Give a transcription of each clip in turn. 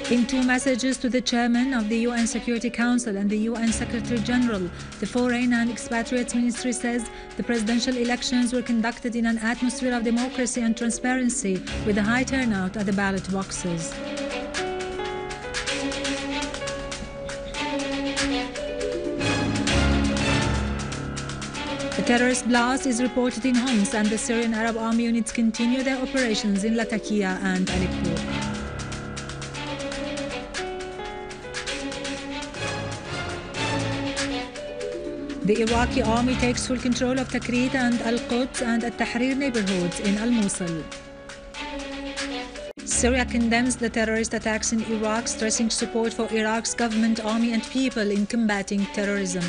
In two messages to the chairman of the UN Security Council and the UN Secretary General, the Foreign and Expatriates Ministry says the presidential elections were conducted in an atmosphere of democracy and transparency with a high turnout at the ballot boxes. A terrorist blast is reported in Homs, and the Syrian Arab Army units continue their operations in Latakia and Aleppo. The Iraqi army takes full control of Tikrit and Al-Quds and Al-Tahrir neighborhoods in Al-Mosul. Syria condemns the terrorist attacks in Iraq, stressing support for Iraq's government, army and people in combating terrorism.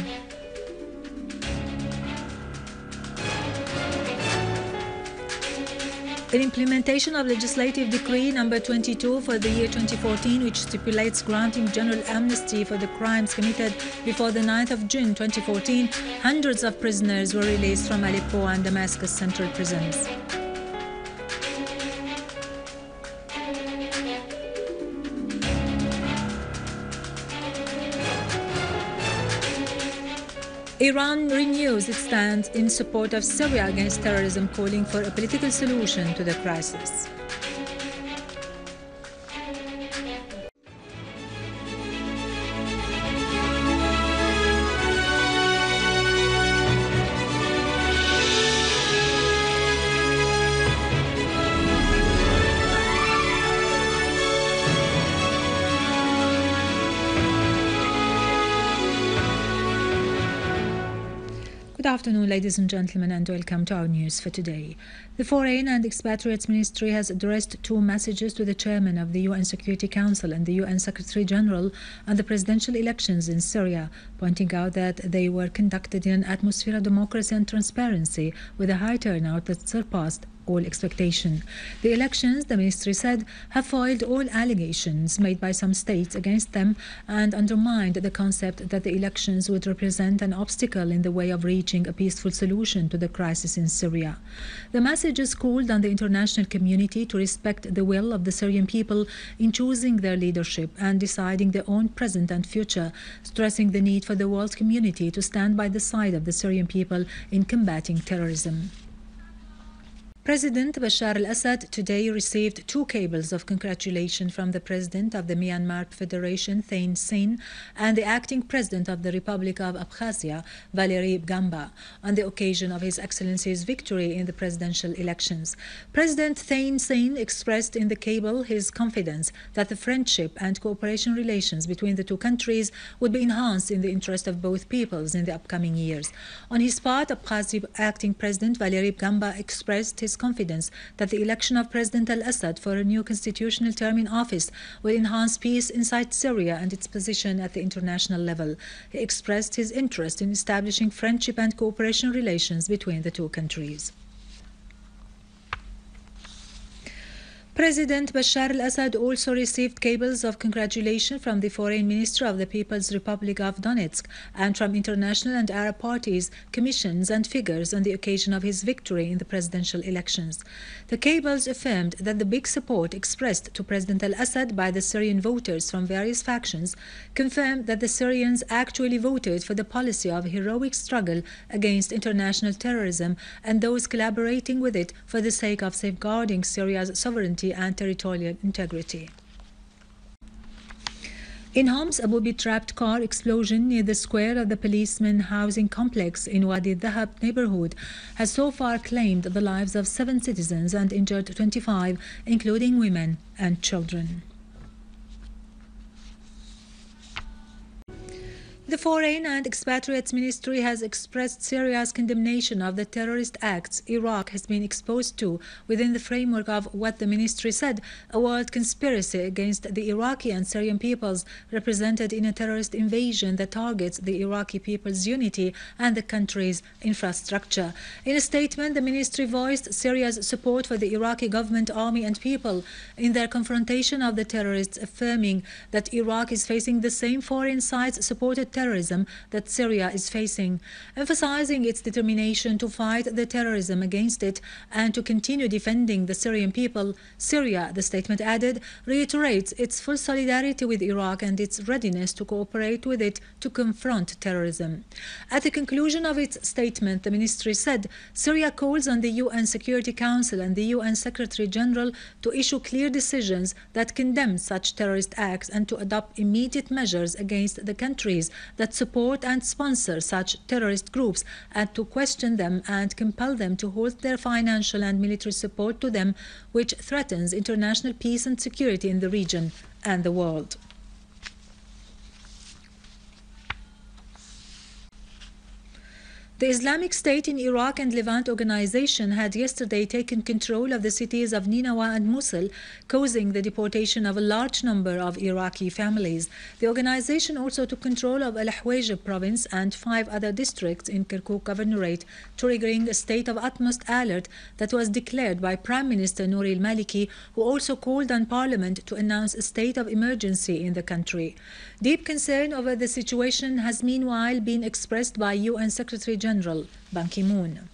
In implementation of Legislative Decree No. 22 for the year 2014, which stipulates granting general amnesty for the crimes committed before the 9th of June 2014, hundreds of prisoners were released from Aleppo and Damascus central prisons. Iran renews its stand in support of Syria against terrorism, calling for a political solution to the crisis. Good afternoon, ladies and gentlemen, and welcome to our news for today. The Foreign and Expatriates Ministry has addressed two messages to the chairman of the UN Security Council and the UN Secretary General on the presidential elections in Syria, pointing out that they were conducted in an atmosphere of democracy and transparency with a high turnout that surpassed all expectation. The elections, the ministry said, have foiled all allegations made by some states against them and undermined the concept that the elections would represent an obstacle in the way of reaching a peaceful solution to the crisis in Syria. The messages called on the international community to respect the will of the Syrian people in choosing their leadership and deciding their own present and future, stressing the need for the world community to stand by the side of the Syrian people in combating terrorism. President Bashar al-Assad today received two cables of congratulation from the President of the Myanmar Federation, Thein Sein, and the acting President of the Republic of Abkhazia, Valery Gamba, on the occasion of His Excellency's victory in the presidential elections. President Thein Sein expressed in the cable his confidence that the friendship and cooperation relations between the two countries would be enhanced in the interest of both peoples in the upcoming years. On his part, Abkhazia acting President Valery Gamba expressed his confidence that the election of President al-Assad for a new constitutional term in office will enhance peace inside Syria and its position at the international level. He expressed his interest in establishing friendship and cooperation relations between the two countries. President Bashar al-Assad also received cables of congratulation from the Foreign Minister of the People's Republic of Donetsk and from international and Arab parties, commissions and figures on the occasion of his victory in the presidential elections. The cables affirmed that the big support expressed to President al-Assad by the Syrian voters from various factions confirmed that the Syrians actually voted for the policy of heroic struggle against international terrorism and those collaborating with it for the sake of safeguarding Syria's sovereignty and territorial integrity. In Homs, a booby-trapped car explosion near the square of the policeman housing complex in Wadi Dhahab neighborhood has so far claimed the lives of 7 citizens and injured 25, including women and children. The Foreign and Expatriates Ministry has expressed Syria's condemnation of the terrorist acts Iraq has been exposed to within the framework of what the ministry said a world conspiracy against the Iraqi and Syrian peoples represented in a terrorist invasion that targets the Iraqi people's unity and the country's infrastructure. In a statement, the ministry voiced Syria's support for the Iraqi government, army and people in their confrontation of the terrorists, affirming that Iraq is facing the same foreign sides-supported terrorism that Syria is facing, emphasizing its determination to fight the terrorism against it and to continue defending the Syrian people. Syria, the statement added, reiterates its full solidarity with Iraq and its readiness to cooperate with it to confront terrorism. At the conclusion of its statement, the ministry said Syria calls on the UN Security Council and the UN Secretary General to issue clear decisions that condemn such terrorist acts and to adopt immediate measures against the countries that support and sponsor such terrorist groups and to question them and compel them to halt their financial and military support to them, which threatens international peace and security in the region and the world. The Islamic State in Iraq and Levant organization had yesterday taken control of the cities of Nineveh and Mosul, causing the deportation of a large number of Iraqi families. The organization also took control of Al-Hawija province and 5 other districts in Kirkuk Governorate, triggering a state of utmost alert that was declared by Prime Minister Nouri al-Maliki, who also called on Parliament to announce a state of emergency in the country. Deep concern over the situation has meanwhile been expressed by UN Secretary General Ban Ki-moon.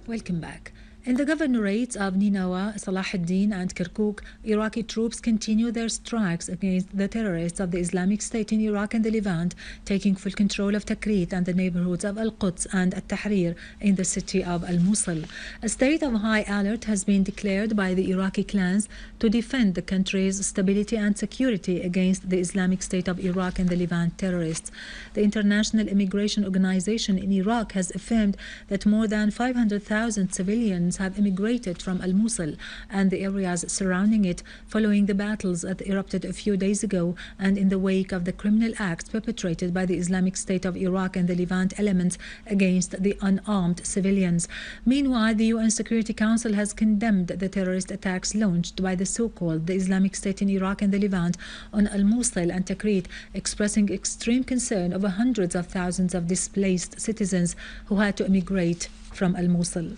Welcome back. In the governorates of Nineveh, Salah ad-Din and Kirkuk, Iraqi troops continue their strikes against the terrorists of the Islamic State in Iraq and the Levant, taking full control of Tikrit and the neighborhoods of Al-Quds and Al-Tahrir in the city of Al-Mosul. A state of high alert has been declared by the Iraqi clans to defend the country's stability and security against the Islamic State of Iraq and the Levant terrorists. The International Immigration Organization in Iraq has affirmed that more than 500,000 civilians have immigrated from Al-Mosul and the areas surrounding it following the battles that erupted a few days ago and in the wake of the criminal acts perpetrated by the Islamic State of Iraq and the Levant elements against the unarmed civilians. Meanwhile, the UN Security Council has condemned the terrorist attacks launched by the so-called the Islamic State in Iraq and the Levant on Al-Mosul and Tikrit, expressing extreme concern over hundreds of thousands of displaced citizens who had to immigrate from Al-Mosul.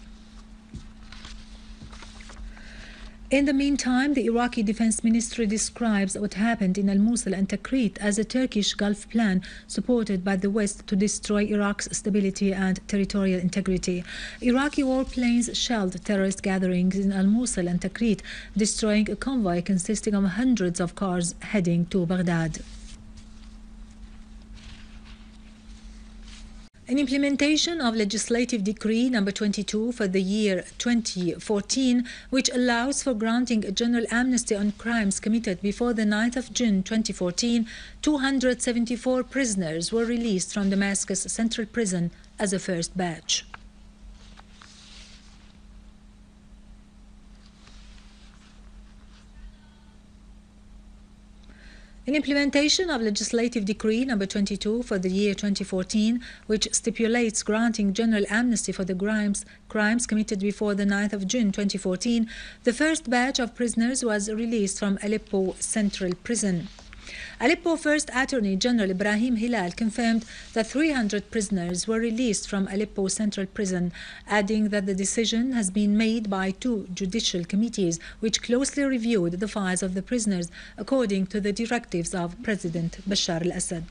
In the meantime, the Iraqi Defense Ministry describes what happened in Al-Mosul and Tikrit as a Turkish Gulf plan supported by the West to destroy Iraq's stability and territorial integrity. Iraqi warplanes shelled terrorist gatherings in Al-Mosul and Tikrit, destroying a convoy consisting of hundreds of cars heading to Baghdad. In implementation of Legislative Decree No. 22 for the year 2014, which allows for granting a general amnesty on crimes committed before the 9th of June 2014, 274 prisoners were released from Damascus Central Prison as a first batch. In implementation of Legislative Decree No. 22 for the year 2014, which stipulates granting general amnesty for the crimes committed before the 9th of June 2014, the first batch of prisoners was released from Aleppo Central Prison. Aleppo First Attorney General Ibrahim Hilal confirmed that 300 prisoners were released from Aleppo Central Prison, adding that the decision has been made by 2 judicial committees which closely reviewed the files of the prisoners according to the directives of President Bashar al-Assad.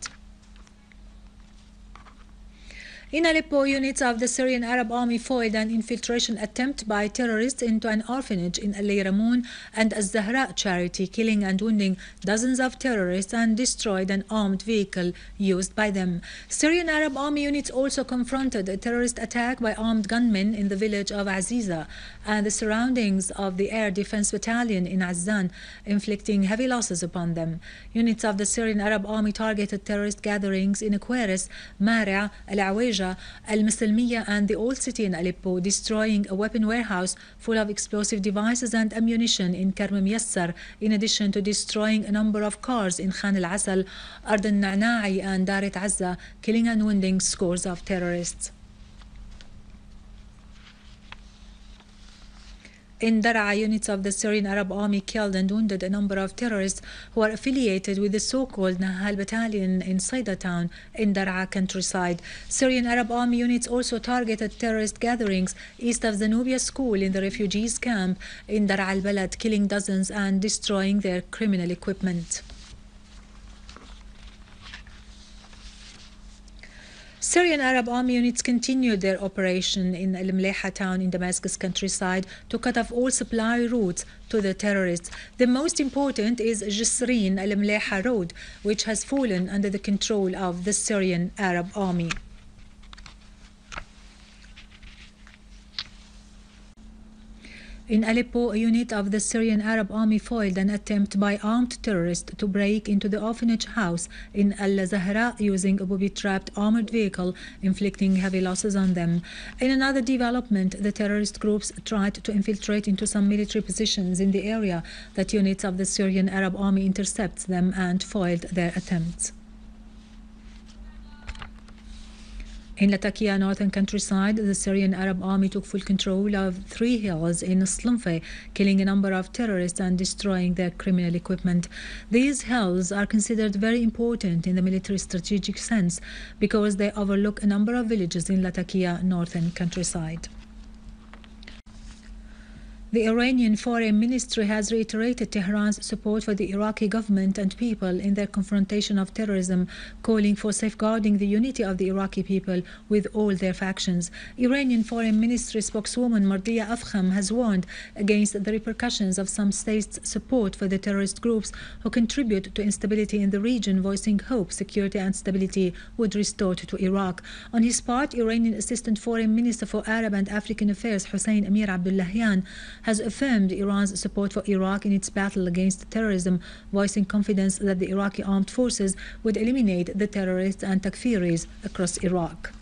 In Aleppo, units of the Syrian Arab Army foiled an infiltration attempt by terrorists into an orphanage in Al-Ramoun and Az-Zahra charity, killing and wounding dozens of terrorists and destroyed an armed vehicle used by them. Syrian Arab Army units also confronted a terrorist attack by armed gunmen in the village of Aziza and the surroundings of the Air Defense Battalion in Azzan, inflicting heavy losses upon them. Units of the Syrian Arab Army targeted terrorist gatherings in Aquaris, Mara, Al-Hawija, Al-Muslimiyya and the Old City in Aleppo, destroying a weapon warehouse full of explosive devices and ammunition in Karm Yassar, in addition to destroying a number of cars in Khan al-Asal, Ard al-Na'na'i and Daret Azza, killing and wounding scores of terrorists. In Daraa, units of the Syrian Arab Army killed and wounded a number of terrorists who are affiliated with the so-called Nahal Battalion in Saida town in Daraa countryside. Syrian Arab Army units also targeted terrorist gatherings east of Zanubia school in the refugees camp in Daraa al-Balad, killing dozens and destroying their criminal equipment. Syrian Arab Army units continued their operation in Al-Mleha town in Damascus countryside to cut off all supply routes to the terrorists. The most important is Jisrin Al-Mleha road, which has fallen under the control of the Syrian Arab Army. In Aleppo, a unit of the Syrian Arab Army foiled an attempt by armed terrorists to break into the orphanage house in Al-Zahra using a booby-trapped armored vehicle, inflicting heavy losses on them. In another development, the terrorist groups tried to infiltrate into some military positions in the area, that units of the Syrian Arab Army intercepts them and foiled their attempts. In Latakia northern countryside, the Syrian Arab Army took full control of 3 hills in Slumfe, killing a number of terrorists and destroying their criminal equipment. These hills are considered very important in the military strategic sense because they overlook a number of villages in Latakia northern countryside. The Iranian Foreign Ministry has reiterated Tehran's support for the Iraqi government and people in their confrontation of terrorism, calling for safeguarding the unity of the Iraqi people with all their factions. Iranian Foreign Ministry spokeswoman Mardia Afkham has warned against the repercussions of some states' support for the terrorist groups who contribute to instability in the region, voicing hope security and stability would restore to Iraq. On his part, Iranian Assistant Foreign Minister for Arab and African Affairs Hussein Amir Abdullahian has affirmed Iran's support for Iraq in its battle against terrorism, voicing confidence that the Iraqi armed forces would eliminate the terrorists and takfiris across Iraq.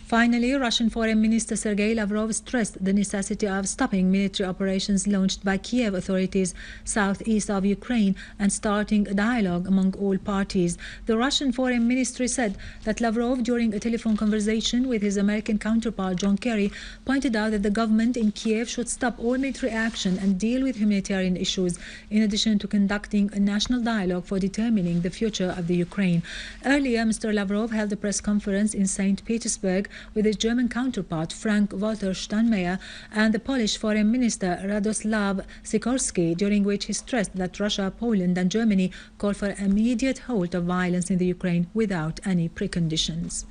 Finally, Russian Foreign Minister Sergei Lavrov stressed the necessity of stopping military operations launched by Kiev authorities southeast of Ukraine and starting a dialogue among all parties. The Russian Foreign Ministry said that Lavrov, during a telephone conversation with his American counterpart John Kerry, pointed out that the government in Kiev should stop all military action and deal with humanitarian issues, in addition to conducting a national dialogue for determining the future of the Ukraine. Earlier, Mr. Lavrov held a press conference in St. Petersburg with his German counterpart Frank-Walter Steinmeier and the Polish Foreign Minister Radoslaw Sikorski, during which he stressed that Russia, Poland and Germany call for an immediate halt of violence in the Ukraine without any preconditions.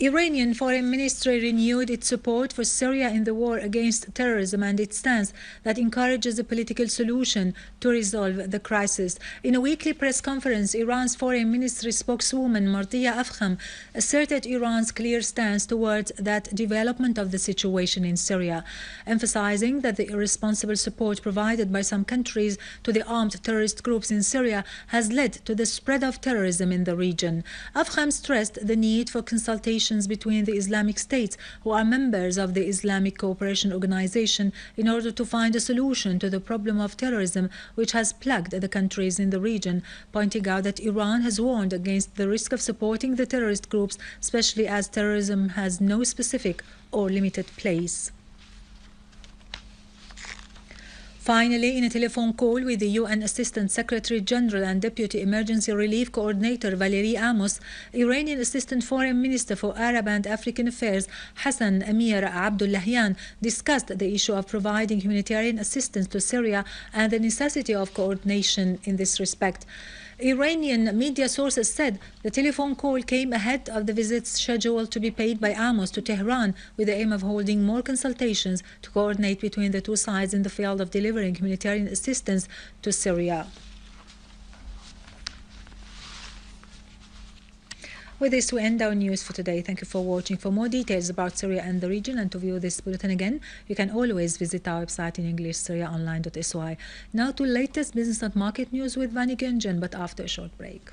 Iranian Foreign Ministry renewed its support for Syria in the war against terrorism and its stance that encourages a political solution to resolve the crisis. In a weekly press conference, Iran's Foreign Ministry spokeswoman Mardia Afkham asserted Iran's clear stance towards that development of the situation in Syria, emphasizing that the irresponsible support provided by some countries to the armed terrorist groups in Syria has led to the spread of terrorism in the region. Afkham stressed the need for consultation between the Islamic states, who are members of the Islamic Cooperation Organization, in order to find a solution to the problem of terrorism which has plagued the countries in the region, pointing out that Iran has warned against the risk of supporting the terrorist groups, especially as terrorism has no specific or limited place. Finally, in a telephone call with the UN Assistant Secretary General and Deputy Emergency Relief Coordinator Valerie Amos, Iranian Assistant Foreign Minister for Arab and African Affairs Hassan Amir Abdullahian discussed the issue of providing humanitarian assistance to Syria and the necessity of coordination in this respect. Iranian media sources said the telephone call came ahead of the visits scheduled to be paid by Amos to Tehran, with the aim of holding more consultations to coordinate between the two sides in the field of delivering humanitarian assistance to Syria. With this, we end our news for today. Thank you for watching. For more details about Syria and the region and to view this bulletin again, you can always visit our website in English, syriaonline.sy. Now to latest business and market news with Vani Gunjan, but after a short break.